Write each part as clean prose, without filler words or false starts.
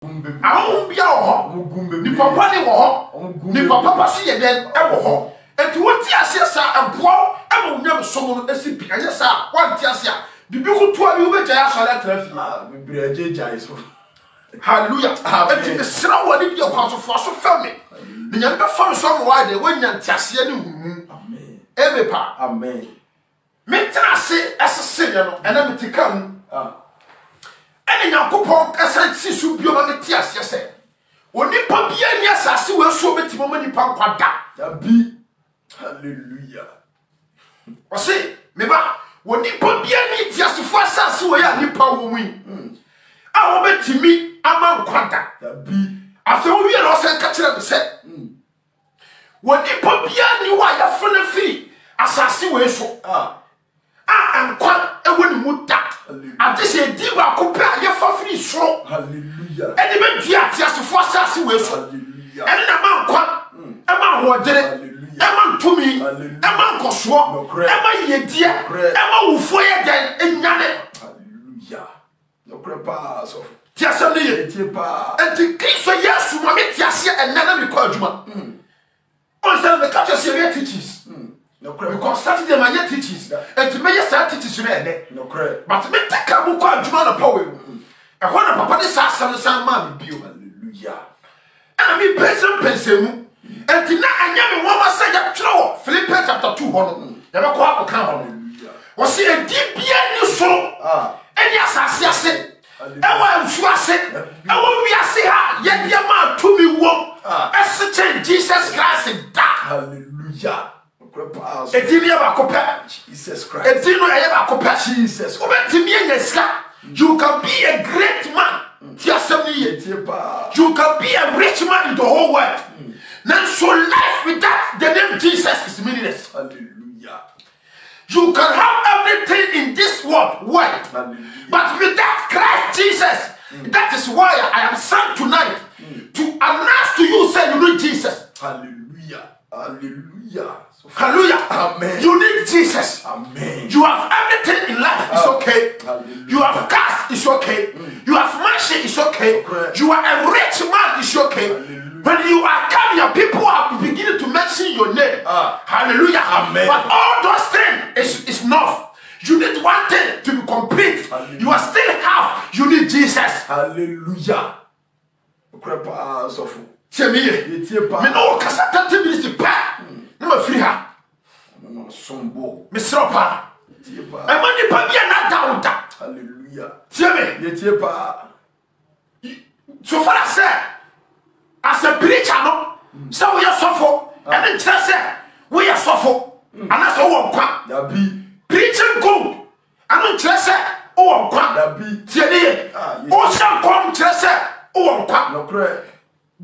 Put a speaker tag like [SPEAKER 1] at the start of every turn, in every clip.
[SPEAKER 1] Ahom bia wo ni papa ni wo ni papa si ye den e wo enti woti ase sa eboa e mo nyam so no esi bi anye sa wanti ase a bibi kutu a bi wo beja ya so la trafi
[SPEAKER 2] bibiri ajeja iso
[SPEAKER 1] hallelujah enti sira woni bi kwa so fo so fami ni nyam be fam so mo wa de wonya ntiase ni humu
[SPEAKER 2] amen
[SPEAKER 1] ebepa
[SPEAKER 2] amen
[SPEAKER 1] metrase asese no ena metika mu ene Nyankopon kasa sisu bioma meti ase se onipa bia ni asase we so betimo manipa kwada
[SPEAKER 2] abi hallelujah
[SPEAKER 1] ose meba onipa bia ni ti asefo asase we ya nipa wo mu a wo betimi ama kwada
[SPEAKER 2] abi
[SPEAKER 1] afa wo wie no se ka kire me se onipa bia ni wa ya fona firi asase we so ankwa ewo ni muta ade se di ba ko pa ye fa firi so
[SPEAKER 2] hallelujah
[SPEAKER 1] eni be dua ti asefo asase we so
[SPEAKER 2] hallelujah
[SPEAKER 1] eni na ma nkwa e ma hodere e ma ntumi e ma nkoso e ma yedie e ma wufo ye den enyane
[SPEAKER 2] hallelujah no crepa so
[SPEAKER 1] ti asem ne ye
[SPEAKER 2] tie pa
[SPEAKER 1] enti Kristo Yesu ma me ti ase enana me kwa adwuma on say me catch us here teachers
[SPEAKER 2] no crepa
[SPEAKER 1] because Saturday my teachers enti me yes teachers no ene
[SPEAKER 2] no crepa
[SPEAKER 1] but me take am kwa adwuma na power e ho na papa de sa asem san ma me bio
[SPEAKER 2] hallelujah
[SPEAKER 1] and me pensemu enti na anya me woma say ya twero Philippians chapter 2 ho no ya be kwa akoka ho no wo se edi bia ni so eni asase ase ewa nfu ase ewa wi ase ha ye bia ma to me wo ese chen Jesus Christ da
[SPEAKER 2] hallelujah no crepa
[SPEAKER 1] edi ni ba ko pa
[SPEAKER 2] Jesus Christ
[SPEAKER 1] edi no ye ba ko pa
[SPEAKER 2] Jesus
[SPEAKER 1] obetimi enya sika you can be a great man you can be a rich man in the whole world now so life without the name Jesus is meaningless
[SPEAKER 2] hallelujah
[SPEAKER 1] you can have everything in this world but without Christ Jesus that is why I am sent tonight to announce to you say you need Jesus
[SPEAKER 2] hallelujah hallelujah
[SPEAKER 1] hallelujah
[SPEAKER 2] amen
[SPEAKER 1] you need Jesus
[SPEAKER 2] amen
[SPEAKER 1] you have everything in life it's okay
[SPEAKER 2] hallelujah.
[SPEAKER 1] You have cars it's okay you have mansion it's okay you are a rich man it's okay when you are coming your people are beginning to mention your name hallelujah
[SPEAKER 2] amen
[SPEAKER 1] but all those things is enough you need one thing to be complete you are still half you need Jesus
[SPEAKER 2] hallelujah crepa so fu
[SPEAKER 1] me no kasa 30 minutes pa na ma free ha
[SPEAKER 2] no sombo
[SPEAKER 1] me sropa e mani pa bia na dauda
[SPEAKER 2] hallelujah
[SPEAKER 1] me so far as a preacher no so we are suffer and then say we are suffer and that's all kwa
[SPEAKER 2] dabi
[SPEAKER 1] preaching good and then say oh kwa
[SPEAKER 2] dabi
[SPEAKER 1] tie dey o shall come say oh kwa
[SPEAKER 2] no correct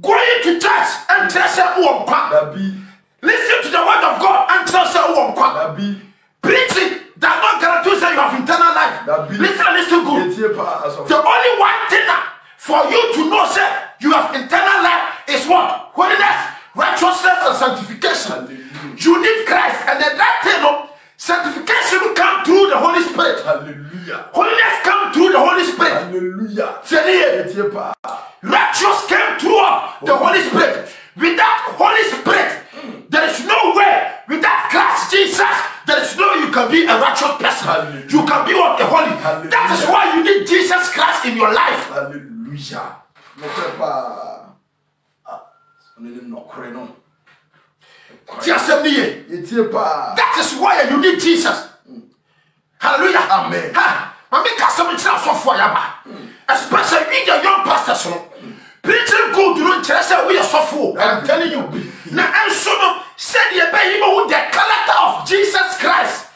[SPEAKER 1] going to church and say oh kwa
[SPEAKER 2] dabi
[SPEAKER 1] listen to the word of God and say oh kwa
[SPEAKER 2] dabi
[SPEAKER 1] preaching does not guarantee say you have eternal life
[SPEAKER 2] dabi
[SPEAKER 1] listen good the only one thing for you to know say you have eternal life is what holiness righteousness and sanctification you need Christ and then that thing sanctification will come through the Holy Spirit
[SPEAKER 2] hallelujah
[SPEAKER 1] holiness come through the Holy Spirit
[SPEAKER 2] hallelujah
[SPEAKER 1] righteous came through the Holy Spirit without Holy Spirit there is no way without Christ Jesus there is no you can be a righteous person hallelujah. You can be what a holy hallelujah. That is why you need Jesus Christ in your life
[SPEAKER 2] hallelujah no crepa no creno
[SPEAKER 1] that is why you need Jesus hallelujah
[SPEAKER 2] amen
[SPEAKER 1] Mami kasa me tira so for yaba especially with the young pastors no preaching good you know say we are so full I'm telling you na enso no said ye be you the character of Jesus Christ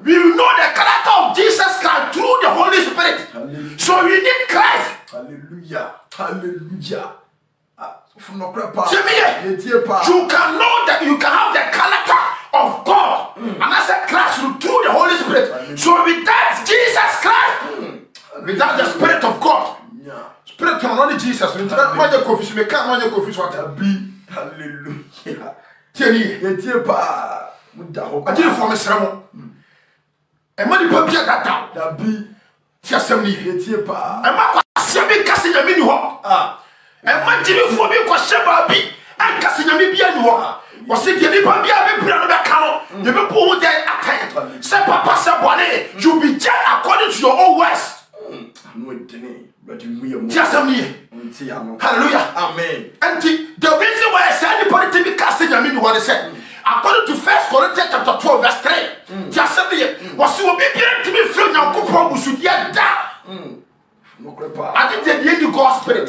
[SPEAKER 1] we know the character of Jesus Christ through the Holy Spirit hallelujah. So we need Christ
[SPEAKER 2] hallelujah hallelujah from no crap
[SPEAKER 1] you can know that you can have the character of God and I said Christ through the Holy Spirit so without Jesus Christ without the Spirit of God Spirit can only Jesus when you confess me can't when you confess what
[SPEAKER 2] be hallelujah
[SPEAKER 1] tieni I did for me sermon and money pop that be ti asem ni
[SPEAKER 2] yetie pa
[SPEAKER 1] e ma kwa asem bi kase nyame ni ho wo was it the nipa bia be bra no be ka no you be pull there attend say papa say bone you be judged according to your own words
[SPEAKER 2] no deni but you
[SPEAKER 1] just me hallelujah
[SPEAKER 2] amen
[SPEAKER 1] and the reason why I said anybody to be casting you what they said according to 1 Corinthians chapter 12 verse 3 just me was you be to be free Nyankopon busu dia da
[SPEAKER 2] no crepa
[SPEAKER 1] I think the gospel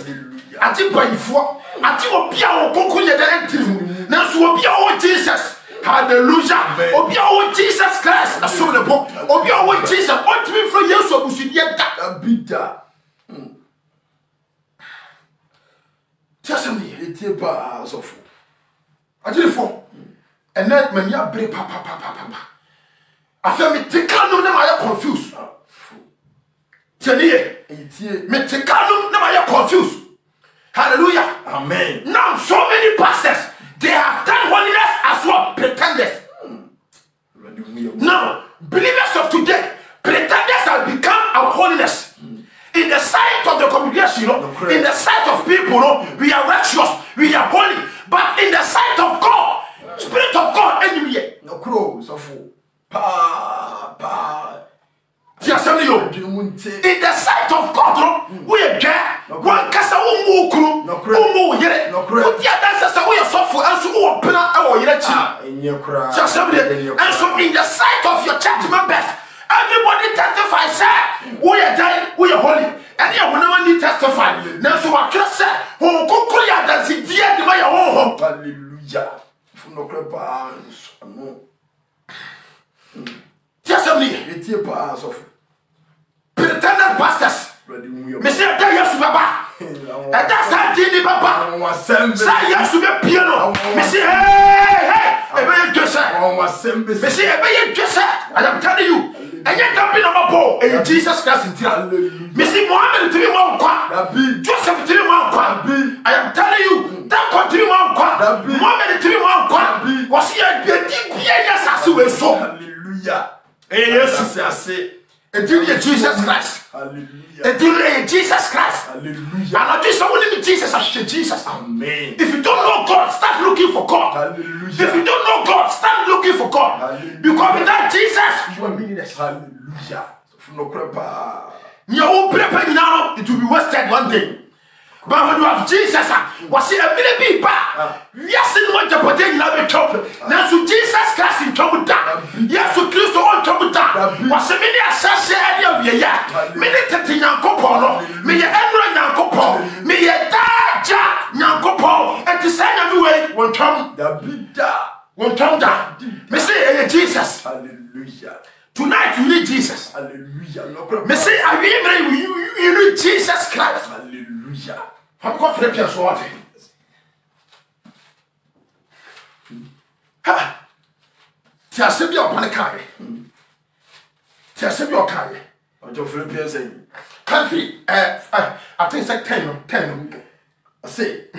[SPEAKER 1] I think by for I think obi a okoko ye da entiri na so obi a Jesus hallelujah obi a Jesus Christ aso le bo obi a Jesus o timi free Yesu busu dia da
[SPEAKER 2] bida
[SPEAKER 1] just me
[SPEAKER 2] etie pa asofo
[SPEAKER 1] Ajifo and then many are break papa. I feel me take no na I confused. Tell me take no na I confused. Hallelujah.
[SPEAKER 2] Amen.
[SPEAKER 1] Now so many pastors they have done holiness as well pretenders. Now believers of today pretenders have become our holiness. In the sight of the congregation, in the sight of people, we are righteous, we are holy. But in the sight of God, Spirit of God, enemy.
[SPEAKER 2] No crow, so full. Pa.
[SPEAKER 1] In the sight of God, we are there. One cast a woman, no crow, yet. No crow. The other we are software and so open our yet.
[SPEAKER 2] In your cry.
[SPEAKER 1] And so in the sight of your church members, everybody testifies, sir. We are dying, we are holy. And you will never need testify. Now, so I just said, who could you dance in the end of my home?
[SPEAKER 2] Hallelujah. No crepa. No.
[SPEAKER 1] Just a minute.
[SPEAKER 2] It's your pass of
[SPEAKER 1] Pretended pastors. Monsieur Dayas Baba. And that's how did the Baba. Say yes to the piano. Monsieur, hey, I just said, Monsieur, I just said, I am telling you. And yet, jumping on my ball, and Jesus Christ in Tia. Missy Mohammed to be one quack, Joseph to be one quack. I am telling you, that continue one quack, Mohammed to be one quack. Was he a deep yes, as you were so?
[SPEAKER 2] Hallelujah. Yes, I say,
[SPEAKER 1] a dear Jesus Christ.
[SPEAKER 2] Hallelujah.
[SPEAKER 1] A dear Jesus Christ.
[SPEAKER 2] Hallelujah.
[SPEAKER 1] And I just want to Jesus as Jesus.
[SPEAKER 2] Amen.
[SPEAKER 1] If you don't know God, start looking for God.
[SPEAKER 2] Hallelujah.
[SPEAKER 1] If you don't know God, start looking for God.
[SPEAKER 2] Hallelujah.
[SPEAKER 1] Because without Jesus, you are meaningless.
[SPEAKER 2] Hallelujah. No crepa.
[SPEAKER 1] It will be wasted one day. But when you have Jesus, was he a baby? Yes, in what you're putting in our trouble. Now, so Jesus Christ in trouble. Yes, so Christ on trouble. Was a mini assassin of your yard. Many tatting Yankopono. May a Edward Yankopo. May a Daja Yankopo. And to send away one come. One come down. May say Jesus.
[SPEAKER 2] Hallelujah.
[SPEAKER 1] Tonight you need Jesus.
[SPEAKER 2] Hallelujah.
[SPEAKER 1] May say, I remember you need Jesus Christ.
[SPEAKER 2] Hallelujah.
[SPEAKER 1] I'm confident you are what? Ha! Tia sebi upon a carry. Tia sebi your carry.
[SPEAKER 2] What your Philippians saying?
[SPEAKER 1] Country, I think it's like 10.
[SPEAKER 2] I say,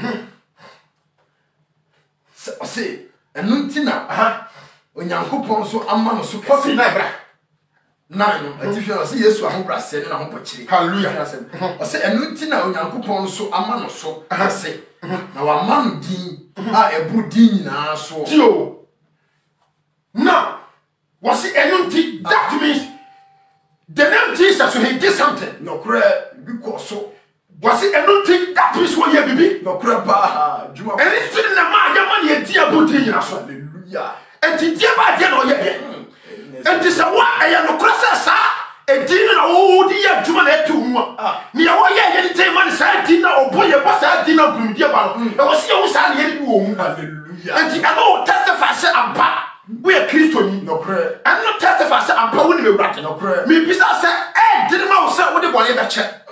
[SPEAKER 2] and Nuntina, when Yankopon so a man so
[SPEAKER 1] 49.
[SPEAKER 2] Nine, and if you see yes, I'm brassing and I'm watching. Hallelujah. I say, and Nuntina, when Yankopon so a man so, I say, now a man dean, a boudin, so.
[SPEAKER 1] Yo. Now, was it a that means the name Jesus, so he did something.
[SPEAKER 2] No crap, because so.
[SPEAKER 1] Was it a new thing that means what you baby?
[SPEAKER 2] No crap,
[SPEAKER 1] and it's still in the man, your money, a dear boudin,
[SPEAKER 2] hallelujah.
[SPEAKER 1] And to dear by the and this is what I am a crosser, a dinner, oh dear, Juman to near what you take money, side dinner, or boy, a passage dinner, dear Ball. I was your son, hallelujah. And the other testify, say, I'm back. We are Christian, no prayer. And not testify, say, I'm probably right, no prayer. Maybe I said, didn't mouse say what they want to check.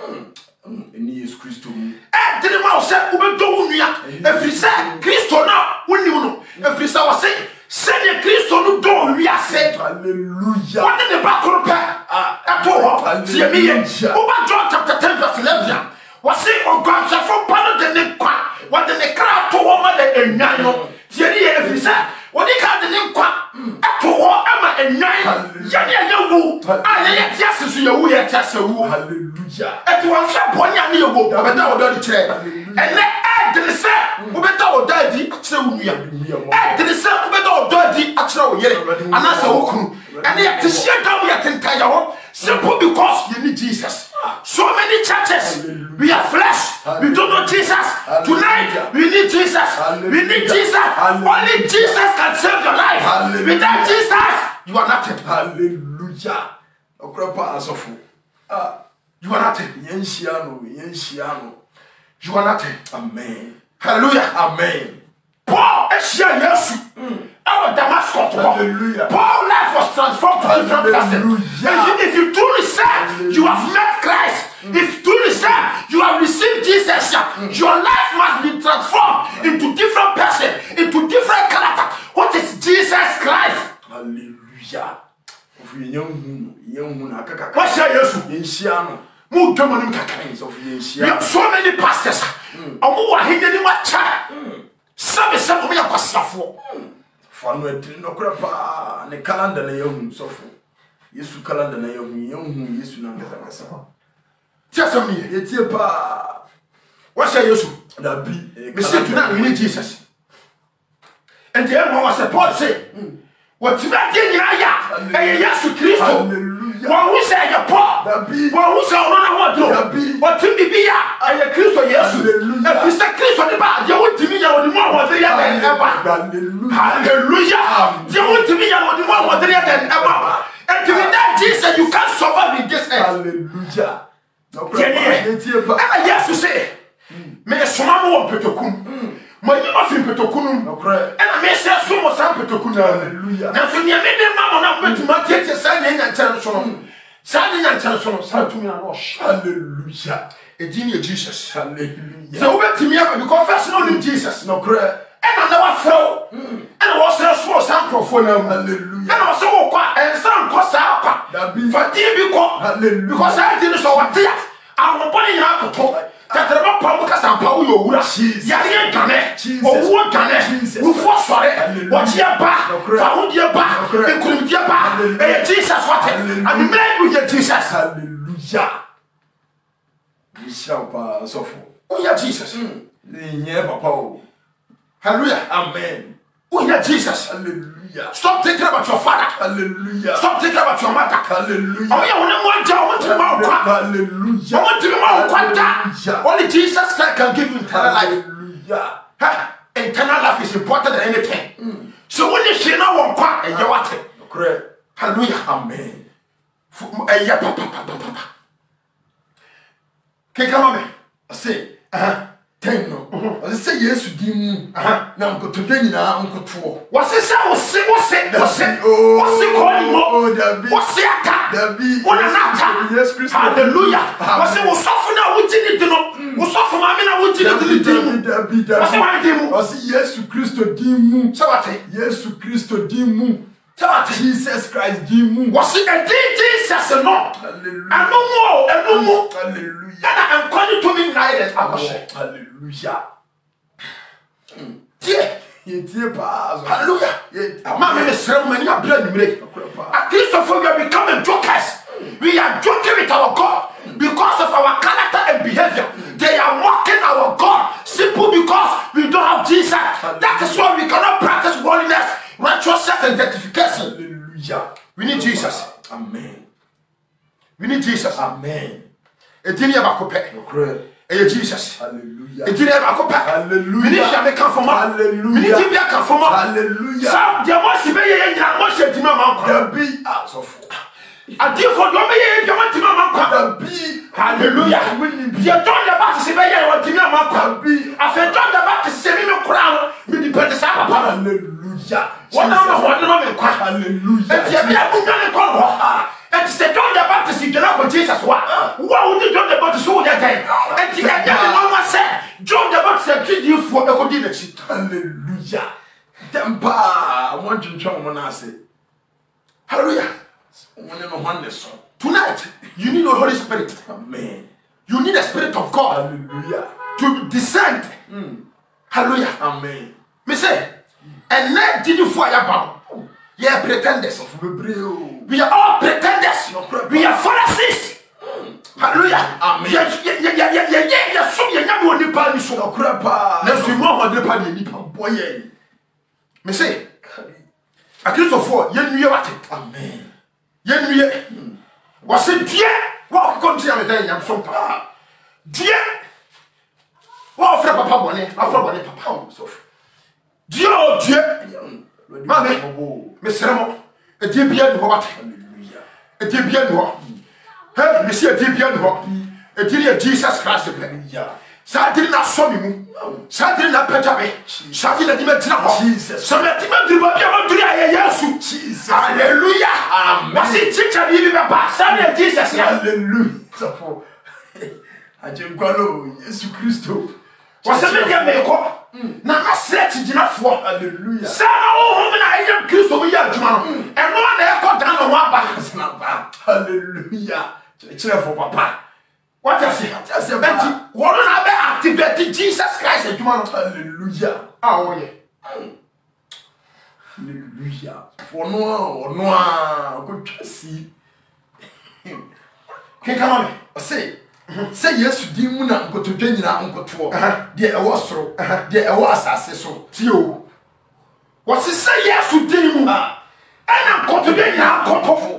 [SPEAKER 2] And he is Christian.
[SPEAKER 1] Didn't mouse say, we don't know. If you say, Christian, when you know, if you say, send a Christian, don't we are said,
[SPEAKER 2] hallelujah.
[SPEAKER 1] What did the back of at all? See me, over John chapter 10, verse 11. Was it on God from Pano de Nequa? What the crowd to woman and Nano? See, if you said, what they call the Nequa? At all, Emma and Nine. Yanni, I let yes, you will test a woo.
[SPEAKER 2] Hallelujah.
[SPEAKER 1] At once, upon your new book, but now don't chair. And let the the same. Ubeta o daddy achire wuya. The same ubeta o daddy achire wo yere. Anasa wo kunu. And yet to share down yet entire home simple because you need Jesus. So many churches we are flesh. We don't know Jesus. Tonight we need Jesus. We need Jesus. Only Jesus can save your life. Without Jesus, you are nothing.
[SPEAKER 2] Hallelujah. Okrepa asofu.
[SPEAKER 1] You are nothing.
[SPEAKER 2] Yenshiano.
[SPEAKER 1] You are nothing.
[SPEAKER 2] Amen.
[SPEAKER 1] Hallelujah.
[SPEAKER 2] Amen.
[SPEAKER 1] Paul Eshia Yesu. Our Damascus.
[SPEAKER 2] Hallelujah.
[SPEAKER 1] Paul's life was transformed to different person. If you truly serve, you have met Christ. If you truly serve, you have received Jesus. Your life must be transformed into different person, into different character. What is Jesus Christ?
[SPEAKER 2] Hallelujah.
[SPEAKER 1] What's your Yesu?
[SPEAKER 2] Yenshiano.
[SPEAKER 1] We have so many pastors. Who are hidden in my child. Some we are pastor.
[SPEAKER 2] Fanu etri no krapa ne calendar na yahun sofo. Yesu calendar na yahun Yesu na ngasa.
[SPEAKER 1] Just me.
[SPEAKER 2] Etie pa.
[SPEAKER 1] What's your Yesu?
[SPEAKER 2] Da bi.
[SPEAKER 1] We say tonight we need Jesus. And the everyone was Paul say, what you are doing here? And Yesu Christ.
[SPEAKER 2] Hallelujah.
[SPEAKER 1] One who say your Paul. One who say no what do. What to be here? And Christ Yesu. If you say Christ on the back, you want to me you the more what they are ever. Hallelujah. You want to me you the more what they are ever. And to be that Jesus you can't survive in this earth.
[SPEAKER 2] Hallelujah.
[SPEAKER 1] And Yesu say, me soma mo petokum. My you of petokunum. And I may say so much petokunum.
[SPEAKER 2] Hallelujah.
[SPEAKER 1] Now for me mama na put my tete say na ntan so. Say na ntan so say to me na wash.
[SPEAKER 2] Hallelujah.
[SPEAKER 1] Edini Jesus.
[SPEAKER 2] Hallelujah.
[SPEAKER 1] So we to me because confess no name Jesus.
[SPEAKER 2] No correct.
[SPEAKER 1] And I never fro. And I was so some profone.
[SPEAKER 2] Hallelujah.
[SPEAKER 1] And I was so kwa and some kosa kwa.
[SPEAKER 2] That be
[SPEAKER 1] for TV ko.
[SPEAKER 2] Hallelujah.
[SPEAKER 1] Because I didn't so what there. I was born in Akoto. Tatraba Paul Casampa Wura. Yari Gane. Owo Gane. Ufo Sore. What ya ba? Found your ba. Include your ba. Jesus what? And made with Jesus.
[SPEAKER 2] Hallelujah. Bishop Sofo.
[SPEAKER 1] Oh yeah, Jesus.
[SPEAKER 2] Yeah, Papa.
[SPEAKER 1] Hallelujah.
[SPEAKER 2] Amen.
[SPEAKER 1] Oh yeah, Jesus.
[SPEAKER 2] Hallelujah.
[SPEAKER 1] Stop thinking about your father.
[SPEAKER 2] Hallelujah.
[SPEAKER 1] Stop thinking about your mother.
[SPEAKER 2] Hallelujah.
[SPEAKER 1] Oh yeah, I want to
[SPEAKER 2] Hallelujah.
[SPEAKER 1] I want to only Jesus Christ can give you eternal life.
[SPEAKER 2] Hallelujah.
[SPEAKER 1] Eternal life is important than anything. So when you see now one part and you want it.
[SPEAKER 2] Correct.
[SPEAKER 1] Hallelujah.
[SPEAKER 2] Amen.
[SPEAKER 1] Yeah, papa. Okay, come on, I say,
[SPEAKER 2] ten no. I say yes to dim. Now go to Benina, Uncle Two.
[SPEAKER 1] What's it? What's it? Calling more? What's it? Yes, Christ. Hallelujah. What's it? What's suffer now? We didn't know. What's suffer? I mean, I would didn't do. What's it?
[SPEAKER 2] I say yes to Christ dimu.
[SPEAKER 1] So what?
[SPEAKER 2] Yes to Christ dimu.
[SPEAKER 1] Jesus
[SPEAKER 2] Christ dimu.
[SPEAKER 1] What's it? Jesus no.
[SPEAKER 2] Hallelujah.
[SPEAKER 1] And no more.
[SPEAKER 2] Hallelujah.
[SPEAKER 1] And I'm calling to me night.
[SPEAKER 2] Hallelujah.
[SPEAKER 1] Hallelujah. Mama is ceremony of blood. At Christopher, we are becoming jokers. We are joking with our God because of our character and behavior. They are mocking our God simply because we don't have Jesus. That is why we cannot practice holiness, righteousness, and justification.
[SPEAKER 2] Hallelujah.
[SPEAKER 1] We need Jesus.
[SPEAKER 2] Amen.
[SPEAKER 1] We need Jesus.
[SPEAKER 2] Amen.
[SPEAKER 1] Etini abakope. Eye Jesus.
[SPEAKER 2] Hallelujah.
[SPEAKER 1] Etini abakope.
[SPEAKER 2] Hallelujah.
[SPEAKER 1] We need to make conforma.
[SPEAKER 2] Hallelujah.
[SPEAKER 1] We need to be a conforma.
[SPEAKER 2] Hallelujah.
[SPEAKER 1] Some the most be ye ya most etimi amanko.
[SPEAKER 2] The be as of.
[SPEAKER 1] Adi for do be ye ya etimi amanko.
[SPEAKER 2] The be.
[SPEAKER 1] Hallelujah. You John the Baptist be ye ya etimi amanko.
[SPEAKER 2] Be.
[SPEAKER 1] After John the Baptist say me kura me depend sa papa.
[SPEAKER 2] Hallelujah.
[SPEAKER 1] What now what no me kwa.
[SPEAKER 2] Hallelujah.
[SPEAKER 1] Eti e be abunya ne ko ho. And say John the Baptist you cannot for Jesus what would John the Baptist who that time and the mama said John the Baptist said you for the godinity.
[SPEAKER 2] Hallelujah. Tempa I want to show Monase.
[SPEAKER 1] Hallelujah. Tonight you need the Holy Spirit.
[SPEAKER 2] Amen.
[SPEAKER 1] You need the Spirit of God.
[SPEAKER 2] Hallelujah.
[SPEAKER 1] To descend. Hallelujah.
[SPEAKER 2] Amen.
[SPEAKER 1] Me say and now did you fire bound. Yeah, pretenders.
[SPEAKER 2] Of Hebreo.
[SPEAKER 1] We are all pretenders. We are Pharisees. Hallelujah. Amen. Ya so ya nya no nipa ni so
[SPEAKER 2] okura pa
[SPEAKER 1] na so mu ho nipa ni nipa
[SPEAKER 2] boye
[SPEAKER 1] me say Akristo yenwie wate.
[SPEAKER 2] Amen.
[SPEAKER 1] Yenwie wase die wa kontia me dan nyam so pa die wa ofra papa bone afra bone papa so die o die mame me seremo e die bia ni ho wate. Hallelujah. E die bia ni ho hey me see e die bia ni ho e die Jesus Christ. Hallelujah. Sadiri na so mi mu sadiri na pejabe sadiri na dimetina ho Jesus so me dimetina ba bia ma duri aye Yesu Jesus. Hallelujah. Amen. Wasi chicha bi ba sadiri Jesus.
[SPEAKER 2] Hallelujah. So for ajenkwalo Yesu Kristo
[SPEAKER 1] wasi me dia me ko na asret ginafo.
[SPEAKER 2] Hallelujah.
[SPEAKER 1] Sa o na aye Kristo bi ya adwuma no eno na e ko dan no ho aba.
[SPEAKER 2] Hallelujah. Chire for papa.
[SPEAKER 1] What I say? What on be activate Jesus Christ and human.
[SPEAKER 2] Hallelujah.
[SPEAKER 1] Oh yeah.
[SPEAKER 2] Hallelujah. For no, good to see.
[SPEAKER 1] Can come on.
[SPEAKER 2] Say yes, Dimuna, go to Jenna, Uncle Tour. Dear Awasro, dear Awasas, so.
[SPEAKER 1] Tio. What's it say yes to Dimuna? And I'm going to be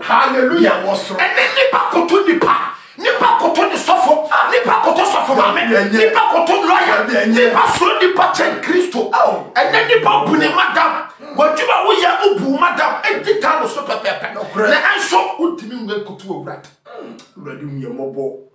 [SPEAKER 1] hallelujah. And then Nipa go to Nipa. Nipa koto ni sofo, nipa koto sofo mame, nipa koto lawyer, nipa so nipa chen Kristo. And then nipa bune madam. Wajuba wo ya ubu madam, enti tano so pepepe. Na anso utimi nwe koto owrat.
[SPEAKER 2] Uradi mu yemobo.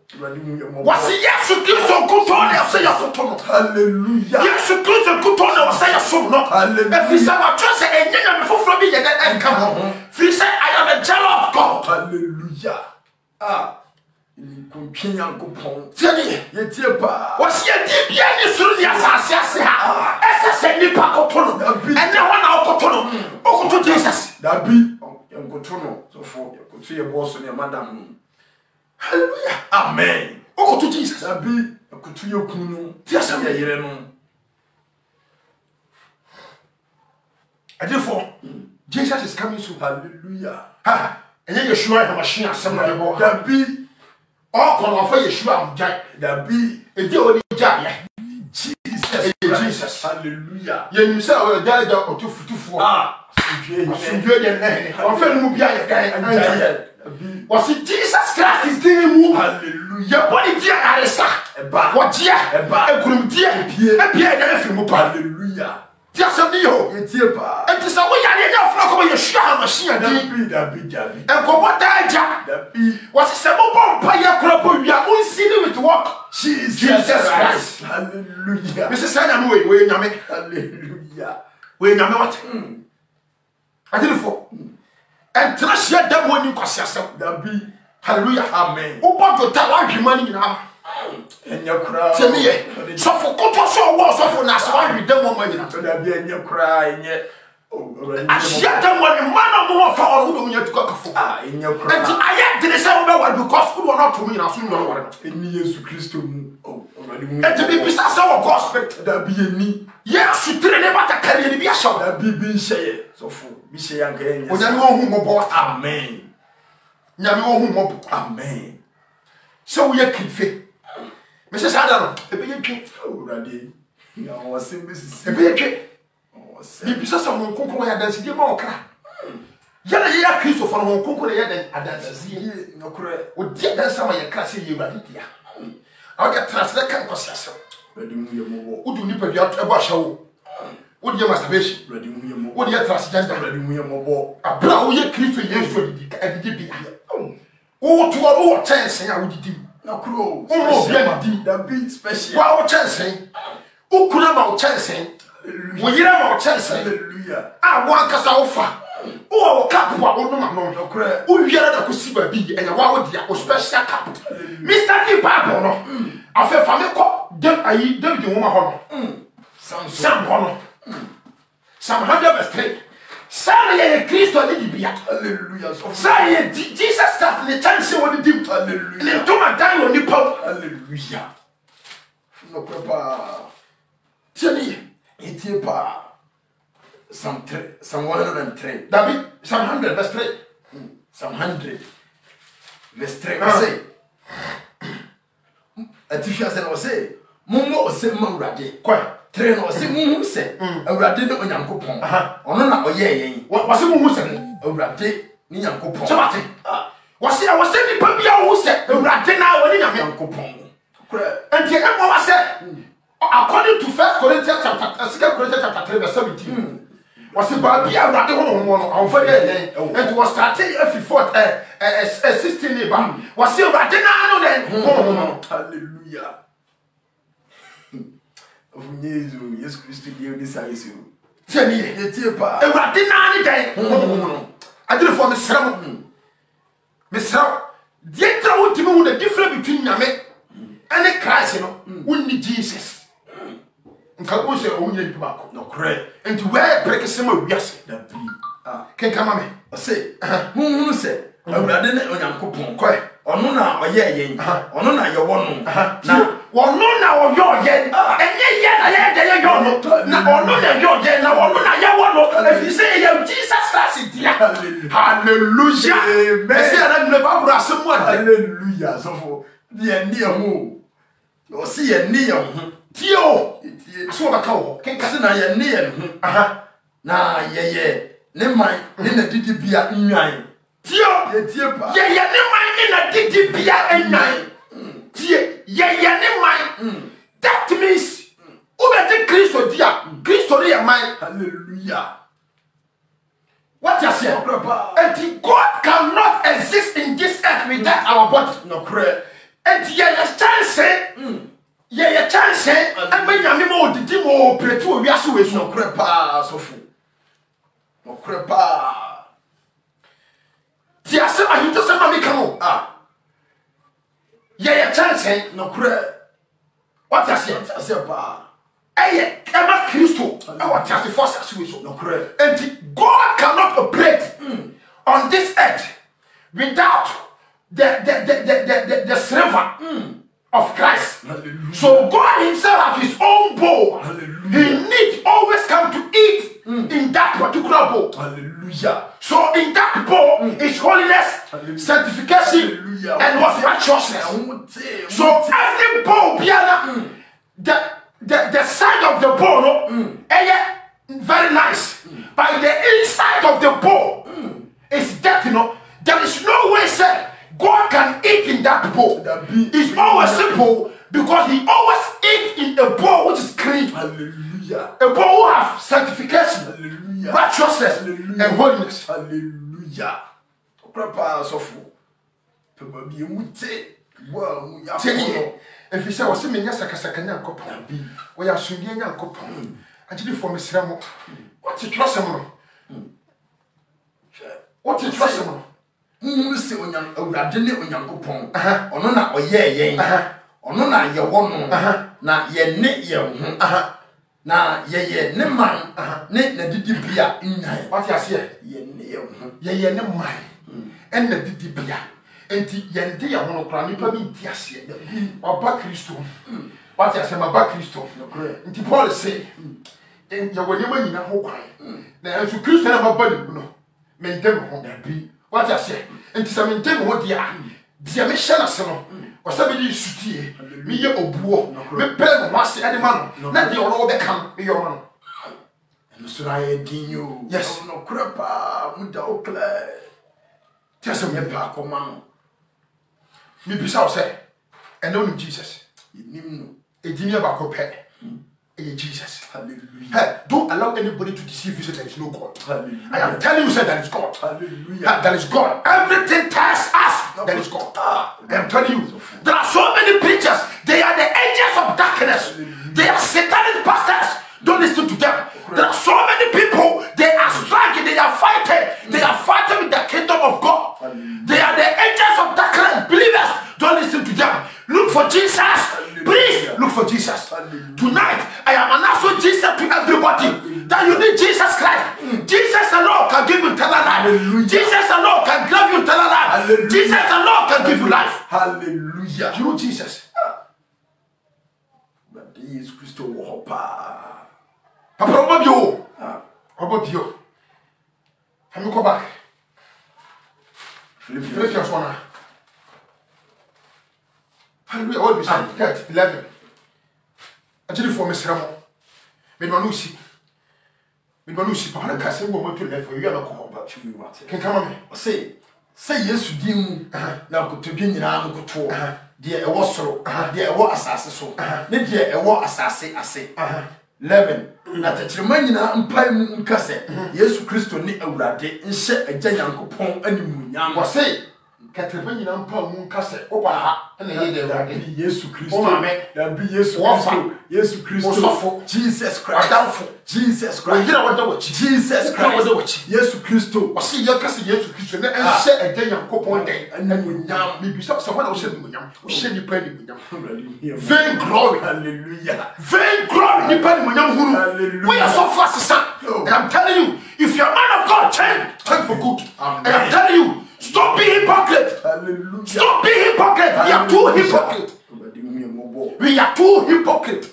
[SPEAKER 1] Wasi Yesu Kristo koto na se ya koto no.
[SPEAKER 2] Hallelujah.
[SPEAKER 1] Yesu Kristo koto na se ya so no.
[SPEAKER 2] Hallelujah.
[SPEAKER 1] If we say what trust enya me foforo bi ye den enka ho. Free say I am a child of God.
[SPEAKER 2] Hallelujah. Kumpia kupon.
[SPEAKER 1] Tieni
[SPEAKER 2] yetie pa.
[SPEAKER 1] Wasi edi bia ni suru ni asase ase ha. Ese nipa koto no. Ene ho na okoto no. Okoto Jesus.
[SPEAKER 2] Dabi enkoto no. So for yekoto ye boss ne madam.
[SPEAKER 1] Hallelujah.
[SPEAKER 2] Amen.
[SPEAKER 1] Okoto Jesus.
[SPEAKER 2] Dabi ekoto ye kunu.
[SPEAKER 1] Tiasa
[SPEAKER 2] ye yere no.
[SPEAKER 1] Therefore, Jesus is coming soon.
[SPEAKER 2] Hallelujah.
[SPEAKER 1] Ha. Enye Yeshua ha machine asem na lebo.
[SPEAKER 2] Dabi
[SPEAKER 1] all come off Yeshua mjai.
[SPEAKER 2] Dabi
[SPEAKER 1] e di oni jai.
[SPEAKER 2] Jesus. Hallelujah.
[SPEAKER 1] Ye you say o jai da otufutufu. Sunjue ye ne. O fe nu bia ye dai. Was Jesus Christ is doing mu.
[SPEAKER 2] Hallelujah.
[SPEAKER 1] Body dia aresa.
[SPEAKER 2] Eba.
[SPEAKER 1] What dia?
[SPEAKER 2] Eba.
[SPEAKER 1] Ekurum dia. Ebia ya fi mu pa.
[SPEAKER 2] Hallelujah.
[SPEAKER 1] Dia so ni ho.
[SPEAKER 2] Yetie pa.
[SPEAKER 1] Enti so we ya ne ya fro ko Yeshua ha machine di.
[SPEAKER 2] Dabi.
[SPEAKER 1] Enko boda ja.
[SPEAKER 2] Dabi.
[SPEAKER 1] Was se mo bom pa ya kro po wi a unsini with work.
[SPEAKER 2] Jesus Christ. Hallelujah.
[SPEAKER 1] Mrs. Sana no we nyame.
[SPEAKER 2] Hallelujah.
[SPEAKER 1] We nyame what? Adelfo. And trust your devil ni kwasi asem.
[SPEAKER 2] Dabi.
[SPEAKER 1] Hallelujah.
[SPEAKER 2] Amen.
[SPEAKER 1] Ubo to wa hwema ni na.
[SPEAKER 2] Enya kura.
[SPEAKER 1] Temi ye. So for koto so wo so for na so wa hwe dem mo nyina.
[SPEAKER 2] Dabi enya kura enye.
[SPEAKER 1] Ashia dem wo ni man no fa or wo nya tuka kafo.
[SPEAKER 2] Enya kura.
[SPEAKER 1] And I dey say we wa because we not to nyina so no wo.
[SPEAKER 2] Eni Yesu Kristo mu.
[SPEAKER 1] And be bisa say wo gospel.
[SPEAKER 2] Dabi eni.
[SPEAKER 1] Yes, tire ne bata kare ni bi ashaw.
[SPEAKER 2] Dabi bi nhye. So for bi hye yanka enya.
[SPEAKER 1] Onyame wo hu mo bo.
[SPEAKER 2] Amen.
[SPEAKER 1] Nyame wo hu mo bo.
[SPEAKER 2] Amen.
[SPEAKER 1] So we krife. Me say sada no. E be ye twe.
[SPEAKER 2] Urade. Ya wo se mesisi.
[SPEAKER 1] E be ye twe. Ni bisa sa mo konkon ya dansi di ma okra. Yana ye ya Kristo fa no konkon ya dan adansi.
[SPEAKER 2] Nyokore.
[SPEAKER 1] O di dansa ma ye kra se ye urade dia. I get translate kan kwasi asem.
[SPEAKER 2] Urade mu ye mo.
[SPEAKER 1] Udu ni pa bia to ebo ahyawo. Udu ye masturbation.
[SPEAKER 2] Urade mu ye mo.
[SPEAKER 1] Udu ye transgender.
[SPEAKER 2] Urade mu ye mo bo.
[SPEAKER 1] Abra wo ye Kristo Yesu adidi bia. Wo to wo tense ya wo didi.
[SPEAKER 2] Nakuro.
[SPEAKER 1] Wo bia didi.
[SPEAKER 2] Dabi special.
[SPEAKER 1] Wa wo tense. Wo kuna ma wo tense. Wo yira ma wo tense.
[SPEAKER 2] Hallelujah.
[SPEAKER 1] Ah wo ankasa wo fa. Wo cap wa wo no ma no.
[SPEAKER 2] Nakure.
[SPEAKER 1] Wo wiara da ko si ba bi e ya wa wo dia wo special cap. Mr. T Bible no. Afa fa me ko David wo ma ho no. Sam ho no. Sam 100 verse 3. Sam ye Kristo ni bibia.
[SPEAKER 2] Hallelujah.
[SPEAKER 1] Sam ye Jesus Christ ni chance wo ni dim.
[SPEAKER 2] Hallelujah.
[SPEAKER 1] Ni to ma dan wo ni pa.
[SPEAKER 2] Hallelujah. No prepa.
[SPEAKER 1] Tieni
[SPEAKER 2] etie pa. Psalm 103.
[SPEAKER 1] David Psalm 100 verse 3.
[SPEAKER 2] Psalm 100 verse 3. Say Atifia se no se mummo ose ma urade. Kwa tre no se mummu se urade ne onyankopon. Ono na oye yen.
[SPEAKER 1] Wase mummu se
[SPEAKER 2] urade ni nyankopon.
[SPEAKER 1] So what? Wase ni pa bia wo se urade na woni
[SPEAKER 2] nyankopon.
[SPEAKER 1] And the emma was said, according to 1 Corinthians chapter 3, verse 17, was about the other on Friday, and was starting every 16 was still Radinano then.
[SPEAKER 2] Hallelujah. Of Jesus Christ, you decide you.
[SPEAKER 1] Tell me, it's a Radinani day. I did it for Miss Ram. Miss Ram, the the difference between Yame. And the Christ, you know, we need Jesus. And Kabusha only tobacco, no cray. And to wear break a similar yes, that be. Can come on me. I say, who said, I didn't on your coupon, quite, or no now, or yea, or no now, your one. Now, or no now, your yen, and yet, I don't know, now, or no, your yen, now, or no, your one. If you say, Jesus Christ, hallelujah. I never someone, hallelujah. So for the near move. You see a near Tio, so a cow, can Cassina near na ye, never mind, in a diddy beer in nine. Tio, ye, never mind in a diddy beer in nine. Tie, ye, never mind. That means, Uber Christo, dear, Christo, dear mine, hallelujah. What you say, and God cannot exist in this earth without our body, no prayer. And ye chance, ye chance, and when you know the demo, pray to we are so no crepa, so full. No crepa. Tia, I you just say, come ye chance, no cre. What I say, eh, Emma Christo, our task force situation, no cre. And God cannot operate on this earth without the server of Christ. Hallelujah. So God himself has his own bowl. Hallelujah. He needs always come to eat in that particular bowl. Hallelujah. So in that bowl is holiness, hallelujah, sanctification, hallelujah, and what righteousness. So every bowl, the side of the bowl, very nice. But the inside of the bowl is dirty, there is no way said God can eat in that bowl. It's always simple because he always eats in a bowl which is clean. Hallelujah. A bowl will have sanctification, hallelujah, righteousness, hallelujah, and holiness. Hallelujah. If you say, "What's the meaning of Sakasakanya Copon? We are Sundian Copon. I did it for Miss Ramo. What's it trust him? What's it trust him? Se onyan awurade ne onyankopon ono na oye yen ono na ye wono na ye ne ye ho na ye ne man ne na didibia nyan what you say ye ne ye ho ye ne man en na didibia enti ye nde ye ho no kra nipa bi nti ase oba Kristo what you say oba Kristo enti Paul say en ye woni manyina ho kwan na enso Kristo na baba ne no mentem ho bi. What I say, and to some intent, what the Mission Asano, or somebody sutie, me or buo, me pen was any man, not the all become your man. And so I did yes, no crapa, Mudaukle. Tell some park or man. Me beside say, and only Jesus. A dinner back of pet. Jesus, hallelujah. Hey, don't allow anybody to deceive you. Say there is no God. Hallelujah. I am telling you, say there is God. Hallelujah. There is God. Everything tells us there is God. I am telling you, there are so many preachers. They are the angels of darkness. Hallelujah. They are satanic pastors. Don't listen to them. There are so many people. They are struggling. They are fighting. They are fighting with the kingdom of God. Hallelujah. They are the angels of darkness. Believers, don't listen to them. Look for Jesus. Hallelujah. Please look for Jesus. Hallelujah. Tonight, I am announcing Jesus to everybody. Hallelujah. That you need Jesus Christ. Jesus alone can give you eternal life. Hallelujah. Jesus alone can give you eternal life. Hallelujah. Jesus alone can give you life. Hallelujah. You know Jesus. But Jesus Christ will help. Papa, what about you? Can you go back? Philippians 1. Hallelujah. What do you say? 11. Actually, for Miss Ramon. Manusi. Papa, I can't say what to left for you. I'm not about you. Can come on.
[SPEAKER 2] Say yes, you do. Now, go to be in an uncle to dear a was so, dear what assassin so. Maybe a war assassin, I say. 11. Na tetremani na mpai mu nkase Yesu Kristo ni awurade nhyɛ agya Nyankopɔn animuonyam
[SPEAKER 1] wɔ se tetremani na mpai mu nkase oba ha na yɛ de awurade
[SPEAKER 2] Yesu Kristo na bi Yesu Kristo Jesus Christ
[SPEAKER 1] adamfo
[SPEAKER 2] Jesus Christ
[SPEAKER 1] yira wada wɔchi
[SPEAKER 2] Jesus Christ Yesu Kristo
[SPEAKER 1] wɔ se yɛ kase Yesu Kristo na nhyɛ agya Nyankopɔn den animuonyam bibi sɛ sɛ wɔna wɔhyɛ animuonyam wɔhyɛ nipa animuonyam vain glory
[SPEAKER 2] hallelujah
[SPEAKER 1] vain glory nipa animuonyam huru we are so fast, son. And I'm telling you, if you're a man of God, change for good. Amen. And I'm telling you, stop being hypocrite. Hallelujah. Stop being hypocrite. We are too hypocrite. We are too hypocrite.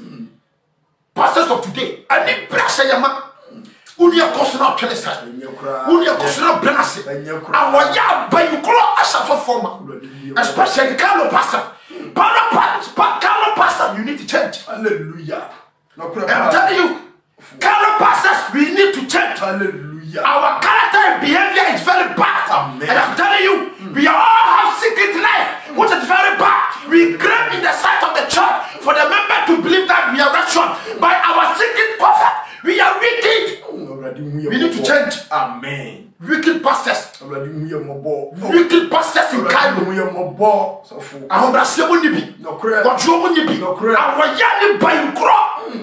[SPEAKER 1] Pastors of today, I need pressure, man. Uni a personal penisai. Uni a personal benasi. Our ya by you grow as a former, especially the Carlo pastor. Carlo pastor, you need to change.
[SPEAKER 2] Hallelujah.
[SPEAKER 1] I'm telling you, Carlo pastors, we need to change.
[SPEAKER 2] Hallelujah.
[SPEAKER 1] Our character and behavior is very bad.
[SPEAKER 2] Amen.
[SPEAKER 1] And I'm telling you, we all have secret life, which is very bad. We crave in the sight of the church for the member to believe that we are righteous by our secret prophet. We are wicked. We need to change.
[SPEAKER 2] Amen.
[SPEAKER 1] Wicked pastors. Wicked pastors in Cairo. Ahobrasiye mo nibi. Wadro mo nibi. Awaya ni bayin kro.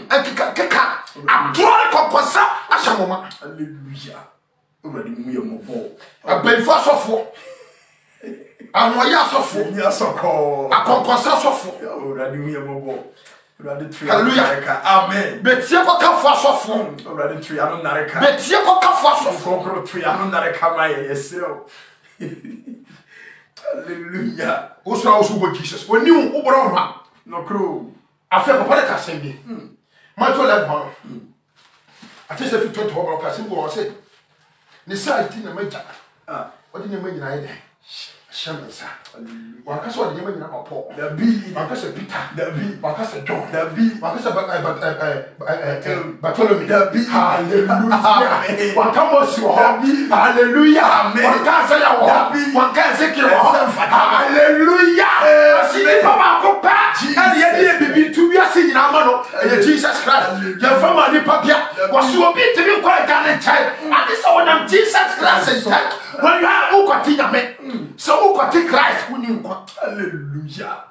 [SPEAKER 1] Keka. Adro ni konkonsa ashamoma.
[SPEAKER 2] Hallelujah. Already we are more.
[SPEAKER 1] Abenfo asofo. Anoya asofo.
[SPEAKER 2] Ni asoko.
[SPEAKER 1] Akonkonsa asofo.
[SPEAKER 2] Already we are more.
[SPEAKER 1] Hallelujah.
[SPEAKER 2] Amen.
[SPEAKER 1] Betie ko kafo asofo.
[SPEAKER 2] Already tree anu nareka.
[SPEAKER 1] Betie ko kafo asofo.
[SPEAKER 2] Konkro tree anu nareka ma yesero. Hallelujah.
[SPEAKER 1] Osra osubo Jesus. Oni ubro ma.
[SPEAKER 2] No crew.
[SPEAKER 1] Afa papa de kasembi. Matthew 11. Ati se fi 20 ho kasembi wo se. Ni sai ti na maja. Odi na maji na yede. Shamasa. Wakasa odi na maji na Paul.
[SPEAKER 2] Dabi.
[SPEAKER 1] Wakasa Peter.
[SPEAKER 2] Dabi.
[SPEAKER 1] Wakasa John.
[SPEAKER 2] Dabi.
[SPEAKER 1] Wakasa Bartholomew.
[SPEAKER 2] Dabi.
[SPEAKER 1] Hallelujah. Wakamosi wo.
[SPEAKER 2] Hallelujah. Amen.
[SPEAKER 1] Wakasa ya wo. Wakasa Ezekiel wo. Hallelujah. Asini papa ko pa. And ye bibi tu wi ase nyina ma no. Jesus Christ. Ye fama ni papia. Wasi obi timi kwa gane chai. Ade so wonam Jesus Christ chai. When you are ukoti nyame. So ukoti Christ woni nkwa.
[SPEAKER 2] Hallelujah.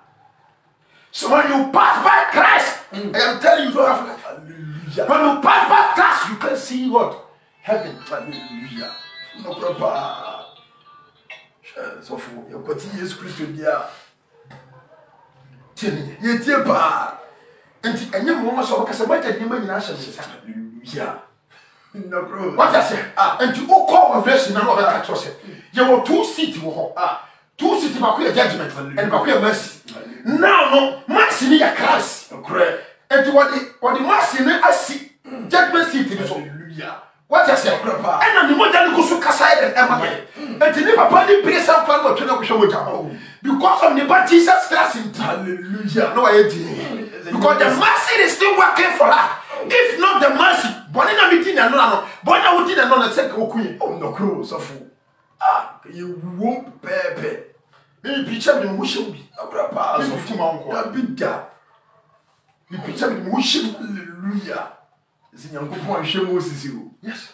[SPEAKER 1] So when you pass by Christ, I am telling you, hallelujah. When you pass by Christ, you can see what? Heaven.
[SPEAKER 2] Hallelujah. No proper. So for your Jesus Christ, dear. Ye tie pa.
[SPEAKER 1] Enti enye mo mo so ka se bata ni manyina hye se.
[SPEAKER 2] Hallelujah. No problem.
[SPEAKER 1] What I say? Enti o call revelation na no be catch us. Ye wo 2 seat wo ho. 2 seat ba ko ye judgment and ba ko ye mercy. Now no mercy ni ya Christ.
[SPEAKER 2] Correct.
[SPEAKER 1] Enti what the mercy ni asi judgment seat ni so.
[SPEAKER 2] Hallelujah.
[SPEAKER 1] What I say? And ni mo jani go so kasa e ema. Enti ni papa ni praise and plan what na ko hwe mo ja. Because of the bad Jesus Christ in
[SPEAKER 2] hallelujah.
[SPEAKER 1] No I did. Because the mercy is still working for her. If not the mercy, bonina meeting and no, bona would and no say okuye.
[SPEAKER 2] Oh no cross of you won't pepe.
[SPEAKER 1] Me picture me wushim bi.
[SPEAKER 2] Abrapa so
[SPEAKER 1] fi ma nko.
[SPEAKER 2] Da bidda.
[SPEAKER 1] Me picture me wushim.
[SPEAKER 2] Hallelujah. Is Nyankopon hwe Moses o.
[SPEAKER 1] Yes.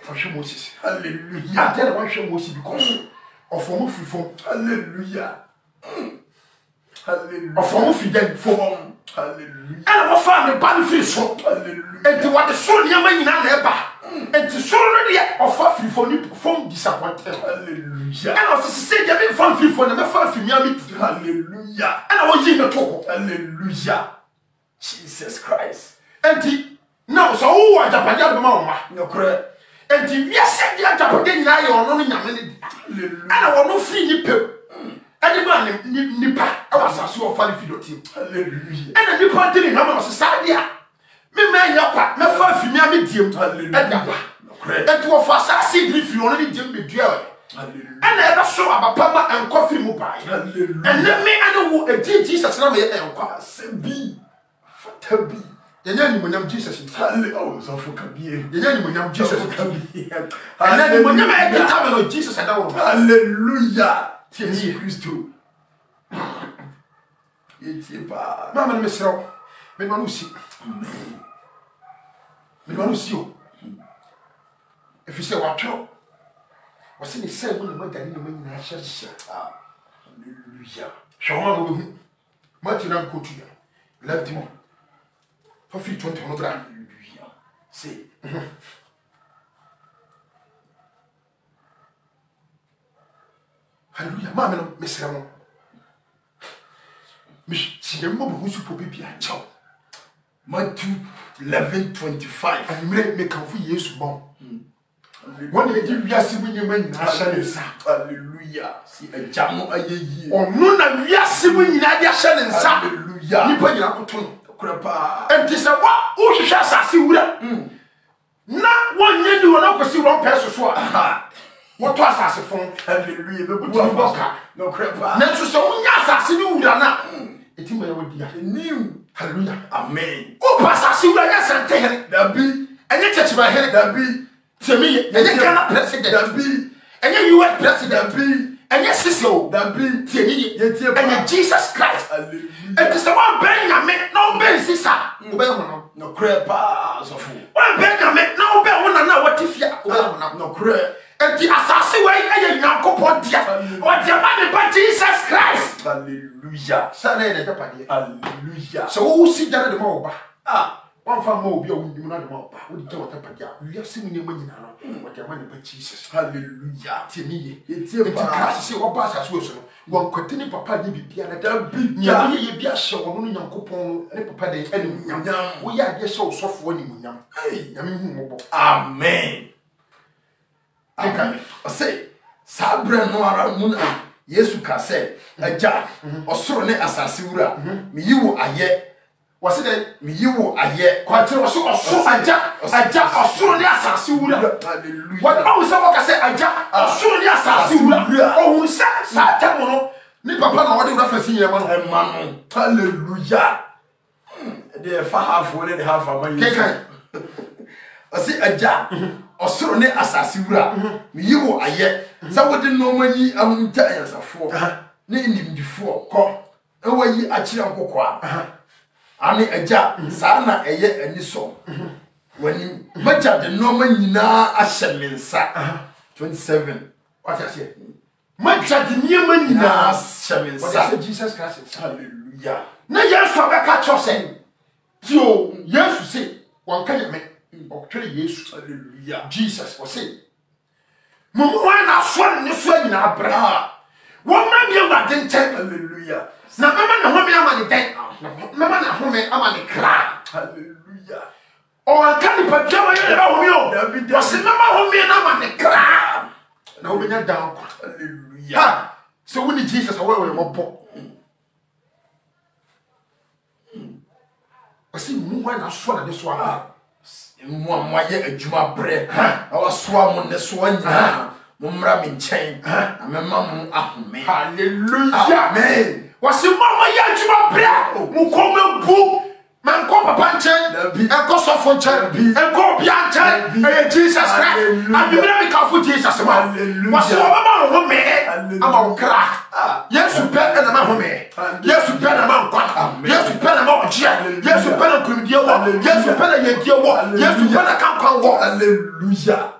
[SPEAKER 1] For hwe Moses.
[SPEAKER 2] Hallelujah.
[SPEAKER 1] I tell one hwe Moses because of form free form.
[SPEAKER 2] Hallelujah. Hallelujah.
[SPEAKER 1] Of form free then form.
[SPEAKER 2] Hallelujah.
[SPEAKER 1] And what family ban free so.
[SPEAKER 2] Hallelujah.
[SPEAKER 1] And what the soul nyama nyina na eba. And to soul no dey of free form disappointed.
[SPEAKER 2] Hallelujah.
[SPEAKER 1] And also say dey be form free form na me form free me.
[SPEAKER 2] Hallelujah.
[SPEAKER 1] And I was in the talk.
[SPEAKER 2] Hallelujah. Jesus Christ.
[SPEAKER 1] And now so who are Japan be ma.
[SPEAKER 2] No correct.
[SPEAKER 1] And yes, dey Japan dey na yo no nyame ni.
[SPEAKER 2] Hallelujah.
[SPEAKER 1] And I want no free ni pe. And the man nipa I was so of falling team.
[SPEAKER 2] Hallelujah.
[SPEAKER 1] And the nipa dey na ma so say dia. Me man yakwa me fa fi me diem.
[SPEAKER 2] Hallelujah.
[SPEAKER 1] And to of assassin if you only diem be dua. ɛna ɛbɛ so abapa ma ɛnkɔ firi mu baa ɛnɛ me ɛne wo ɛdi Jesus na meyɛ ɛnkɔ
[SPEAKER 2] asɛbi fatabi
[SPEAKER 1] yɛnyɛ animonyam Jesus
[SPEAKER 2] ɔsɔfo kabie
[SPEAKER 1] yɛnyɛ animonyam Jesus
[SPEAKER 2] kabie
[SPEAKER 1] ɛnɛ animonyam a ɛkita me no Jesus ɛda wo
[SPEAKER 2] hallelujah Jesus Christo yɛtie paa
[SPEAKER 1] mama no mesrɛ wo menema no si menema no si o ɛfiri sɛ watwerɛ wɔse ne sɛ mu ne magya ne nema nyinaa hyɛhyɛ
[SPEAKER 2] hallelujah
[SPEAKER 1] hwɛ ho a wobɛhu Matthew na nkɔtu ya left mu fafiri 20 no bra
[SPEAKER 2] hallelujah say
[SPEAKER 1] hallelujah mama no mesrɛ mo mehyɛ mmɔ bɛhu supo bibia kyɛw
[SPEAKER 2] Matthew 11:25
[SPEAKER 1] ammerɛ mekamfo Yesu bɔn wɔn na yɛde wiase mu nyɛma nyinaa hyɛ ne nsa
[SPEAKER 2] hallelujah si agya no ayɛ yie
[SPEAKER 1] ɔno na wiase mu nyinaa de ahyɛ ne nsa
[SPEAKER 2] hallelujah
[SPEAKER 1] nipa nyinaa koto no
[SPEAKER 2] kora paa
[SPEAKER 1] enti sɛ wohwehwɛ asase wura na wɔnyɛ ni wɔn akɔsi wɔn pɛ soso a wɔtɔ asase fon
[SPEAKER 2] hallelujah bɛbu
[SPEAKER 1] afa
[SPEAKER 2] na kora paa
[SPEAKER 1] nanso sɛ wonya asase no wura na eti ma yɛwɔ dia
[SPEAKER 2] new
[SPEAKER 1] hallelujah
[SPEAKER 2] amen
[SPEAKER 1] wopa asase wura nyɛ sɛnte here
[SPEAKER 2] dabi
[SPEAKER 1] ɛnyɛ kyɛkyɛma here
[SPEAKER 2] dabi
[SPEAKER 1] tèmi ɛnyɛ Ghana president
[SPEAKER 2] dabi
[SPEAKER 1] ɛnyɛ US president
[SPEAKER 2] dabi
[SPEAKER 1] ɛnyɛ sisi o
[SPEAKER 2] dabi
[SPEAKER 1] tèmi
[SPEAKER 2] yɛtie paa
[SPEAKER 1] ɛnyɛ Jesus Christ
[SPEAKER 2] hallelujah
[SPEAKER 1] ɛti sɛ wɔn bɛn nyame na wɔn bɛn sisa wɔbɛn honam
[SPEAKER 2] na kora paa sɔfo
[SPEAKER 1] wɔn bɛn nyame na wɔn bɛn honam na wɔte fia wɔbɛn honam
[SPEAKER 2] na kora
[SPEAKER 1] eti asase wɔ yi ɛyɛ nyankopɔn dia ɔdi ma ne ba Jesus Christ
[SPEAKER 2] hallelujah
[SPEAKER 1] sɛ ne yɛ dɛ padeɛ
[SPEAKER 2] hallelujah
[SPEAKER 1] sɛ wɔwɔ si dara de ma wɔ ba wɔn fa ma obi a wɔn nim na de ma wɔ ba wɔde gya wɔtɛ padeɛ wiase mu nneɛma nyinaa no wɔde ma ne ba Jesus
[SPEAKER 2] hallelujah
[SPEAKER 1] tèmi yɛ
[SPEAKER 2] yɛtie
[SPEAKER 1] eti
[SPEAKER 2] paa
[SPEAKER 1] kraasi sɛ wɔba asase wɔ so no wɔn kwate ne papa ne bibia na
[SPEAKER 2] dabi
[SPEAKER 1] nyame yɛ bi ahyɛ wɔn no nyankopɔn ne papa de ɛne munyam woyɛ adeɛ hyɛ ɔsɔfoɔ ne munyam nyame hu mmɔbɔ
[SPEAKER 2] amen
[SPEAKER 1] Amen.
[SPEAKER 2] Ɔsɛ saa berɛ no ara mu na Yesu ka sɛ agya ɔsoro ne asase wura meyi wo ayɛ
[SPEAKER 1] wɔse dɛ
[SPEAKER 2] meyi wo ayɛ
[SPEAKER 1] kwakyerɛ wɔso ɔsoro agya ɔsoro ne asase wura
[SPEAKER 2] hallelujah
[SPEAKER 1] wɔn sɛ wɔka sɛ agya ɔsoro ne asase wura ɔhun sɛ saa tɛm no ne papa na wɔde wura fɛsi yɛn ma no
[SPEAKER 2] ɛma no hallelujah ɛdeɛ fa hafoɔ ne de hafa ma Yesu
[SPEAKER 1] kenkan
[SPEAKER 2] ɔsɛ agya ɔsoro ne asase wura meyi wo ayɛ sɛ wode nneɛma yi ahunta anyansafoɔ ne nimdifoɔ kɔ ɛwɔ yi akyerɛ nkɔkɔa ane agya saa na ɛyɛ anisɔ w'anim magya de nneɛma nyinaa ahyɛ me nsa 27
[SPEAKER 1] wɔte aseɛ magya de nneɛma nyinaa
[SPEAKER 2] ahyɛ me
[SPEAKER 1] wɔde
[SPEAKER 2] nsa
[SPEAKER 1] sɛ Jesus Christ
[SPEAKER 2] hallelujah
[SPEAKER 1] na Yesu abɛka kyerɛ sɛ tio Yesu se wɔnka nyame ɔtwere Yesu
[SPEAKER 2] hallelujah
[SPEAKER 1] Jesus wɔse mo wɔn na afɔ ne so nyinaa brɛ wɔn na mi awurade nkyɛn
[SPEAKER 2] hallelujah
[SPEAKER 1] na mama na home ama ne dɛn mama na home ama ne kra
[SPEAKER 2] hallelujah
[SPEAKER 1] ɔnka nipa twɛ wɔn yɛ ba home o wɔse mama home na ama ne kra na wɔbɛnya dan kwa
[SPEAKER 2] hallelujah
[SPEAKER 1] ha sɛ wo ne Jesus a wɔyɛ mɔbɔ wɔse mu wɔn na afɔ na de so a
[SPEAKER 2] mo ayɛ adwuma brɛ na wasoa mo ne soa nyinaa mo mmra me nkyɛn na mɛma mo ahome
[SPEAKER 1] hallelujah
[SPEAKER 2] amen
[SPEAKER 1] wɔse mama yɛ adwuma brɛ mo kɔn bu mankɔ papa nkyɛn ɛnkɔ sɔfo nkyɛn ɛnkɔ obia nkyɛn ɛyɛ Jesus Christ abibire mi kafo Jesus ma wɔse wɔbɛma wo home ama wo kra Yesu pɛ ɛna ma home Yesu pɛ na ma nkwa Yesu pɛ na ma ɔgyeɛ Yesu pɛ na nkurumdie wɔ Yesu pɛ na yɛdie wɔ Yesu pɛ na kankwan wɔ
[SPEAKER 2] hallelujah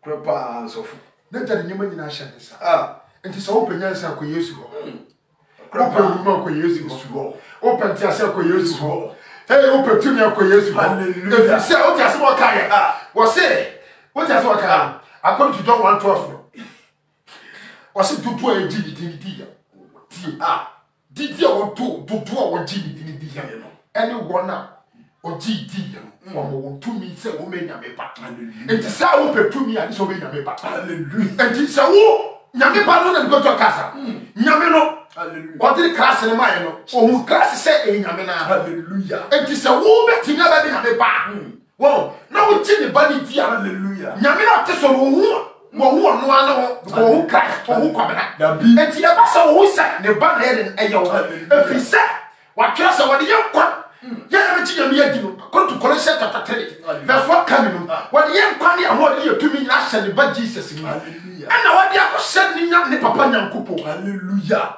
[SPEAKER 2] kora paa sɔfo
[SPEAKER 1] na gya ne nyɛma nyinaa hyɛ ne nsa nti sɛ wopɛ nyansa akɔ Yesu hɔ wopɛ nwuma akɔ Yesu hɔ wopɛ ntease akɔ Yesu hɔ wopɛ tumi akɔ Yesu hɔ ɛfiri sɛ wote ase wɔka yɛ wɔse wote ase wɔka yɛ according to John 1:12 wɔse dodo a yɛgye ne din di yɛ tie didi a wɔto dodo a wɔgye ne din di yɛ no ɛne wɔn a ɔgye di yɛ no wɔn wɔn tumi sɛ wɔn mɛ nyame ba nti sɛ wopɛ tumi a ne sɛ wɔn mɛ nyame ba nti sɛ wo nyame ba no na nipa tɔ kasa nyame no ɔde kraase ne mayɛ no ohun kraase sɛ ɛyɛ nyame na
[SPEAKER 2] hallelujah
[SPEAKER 1] nti sɛ wo bɛti na bɛde nyame ba wɔn na wogye ne ba ne di a nyame na ɔte sɔrɔ ohun who are no who crack or who come out. And see, a so who sat the bad head and a young. If he said, what trust what the young one. Yeah, I'm telling you, go to Colossians chapter 3. Verse 1 coming. What the young one here, what you to me, last and but Jesus. And now what they are sending young Papa and Kupo. Hallelujah.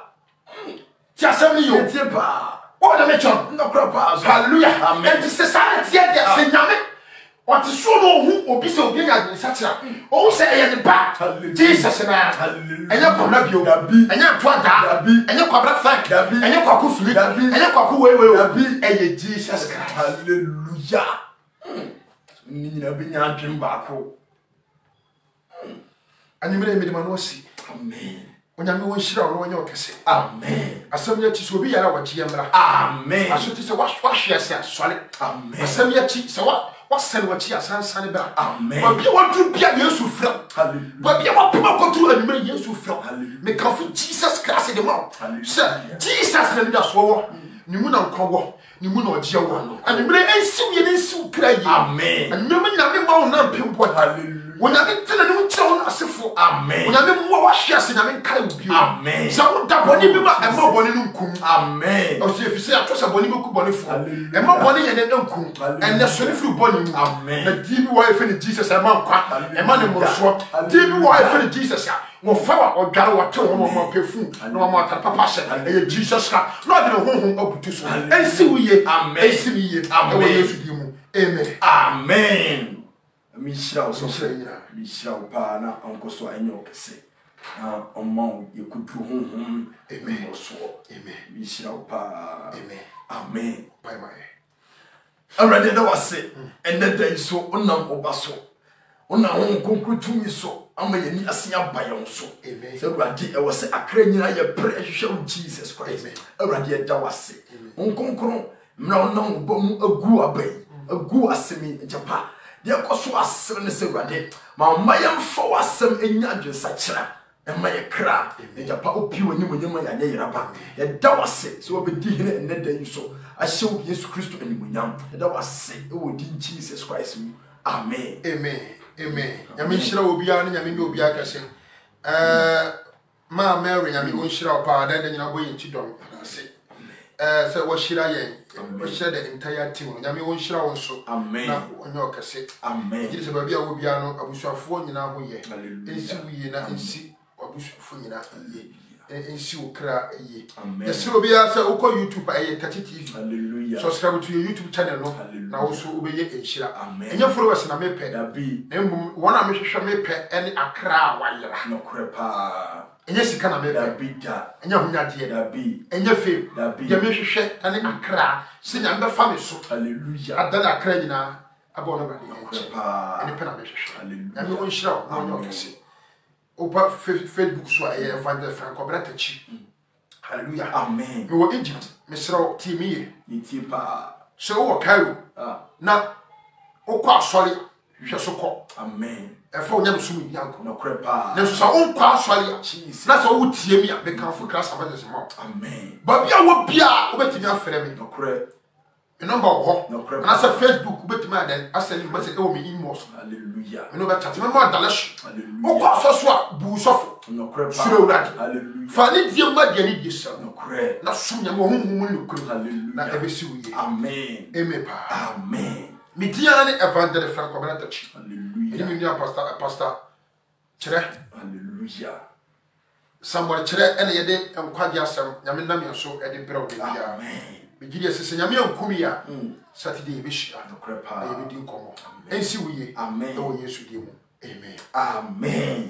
[SPEAKER 1] Just send me your temper. What the mention? No crop. Hallelujah. Amen. And the society, yes, and Yamek. What is so long who will be so big as such a oh say in the back Jesus and your Pablo and your Twada and your Cobra Frank and your Cocu Flip and your Cocu will be a Jesus. Hallelujah. Nina be your dream back. And you made me see. Amen. When you know sure when you can say amen. As some yet will be our Giamra. Amen. I should say wash yourself solid. Amen. As some yet so what? Send what she has answered about. Amen. But you want to be a year to from. But you want to go to a million years to from. Make coffee Jesus Christ in the mouth. Sir, Jesus and that's war. Nimuna Congo, Nimuna Jawa. And the brain see you cry. Amen. And no one not pinpoint. Hallelujah. When I didn't tell you, tell us for amen. When I didn't wash yes and I mean, kind of you. Amen. So that body and more body kum. Amen. Or if you say, I trust a body book body for and more body and then kum. And the sorry for body. Amen. The deep wife in Jesus and man quack and man and swap. Deep wife in Jesus. More flower or gather what two more perfume. No more papa said, Jesus. Not in a home up to so. And see we, amen. See we, amen. Amen. Amen. Michelle, so say, Michelle, Pana, Uncle So, and your say, among you could do home, amen, or so, amen, Michelle, Pa, amen, amen, by my. Already, that was it, and then there is so unknown obaso. On our own concrete to me so, I may need a senior by your so, amen. So, I was a crane, I precious Jesus Christ, already, that was it. On concron, no, boom, a goo abay, a goo assemi in Japan. There was so a son is a radi. My young for us some in your such and my crack. And your papa pew and you when you may a day about. And that was it. So I'll be doing it and then you so. I show Jesus Christ and when young. And that was it. Oh, did Jesus Christ. Amen. Amen. Amen. Yamin Shira will be on Yamin will be a cassin. Ma Mary, Yamin won't shira power, then you're going to do. I say. So what should I share the entire team? Yami won't share also. Amen. On your cassette. Amen. It is a baby will be a bush of phone in our way. And see we and see a bush of phone in our ye. And see what cry ye. Amen. The Sylvia YouTube by a TV. Hallelujah. Subscribe to your YouTube channel. Now also obey and share. Amen. And your followers in a mape that be. And one I make sure mape any Accra while no crepa. And yes, you can make a big that, and your dear that be, and your fame that be, your mission shed and a cry, sing under family so, hallelujah. I've done a credina about nobody, and a penalty, hallelujah. And you won't show on your see. Opa Facebook, so I find the Franco Bratachi. Hallelujah, amen. You were Egypt, Mr. Timmy, Itipa, so Cairo, now, Oka sorry, you shall so call, amen. A phone never soon young, no crepa. There's our own class, cheese. That's all would see me at the council class of this month. Amen. But you will be a waiting your friend, no crep. A number of hawk, no crep. And as a Facebook, but man, then I said you must owe me in most. Hallelujah. You know that chat, remember the lash. Hallelujah. Oh, so swap, booze off. No crep. So that. Hallelujah. Fanny, dear, my dear, need yourself. No crep. Not soon, your home will look. Hallelujah. Not every see. Amen. Amen. Amen. Midian Evangelist Franco Bratachi. Hallelujah. Pastor Chere. Hallelujah. Somebody Chere any day and Quadia Sam, Yaminam so at the Bro. Amen. Beginia says, Yamian Kumia, Saturday Vish and the Crepa, I didn't come. And see we, amen. Oh, yes, you give. Amen. Amen.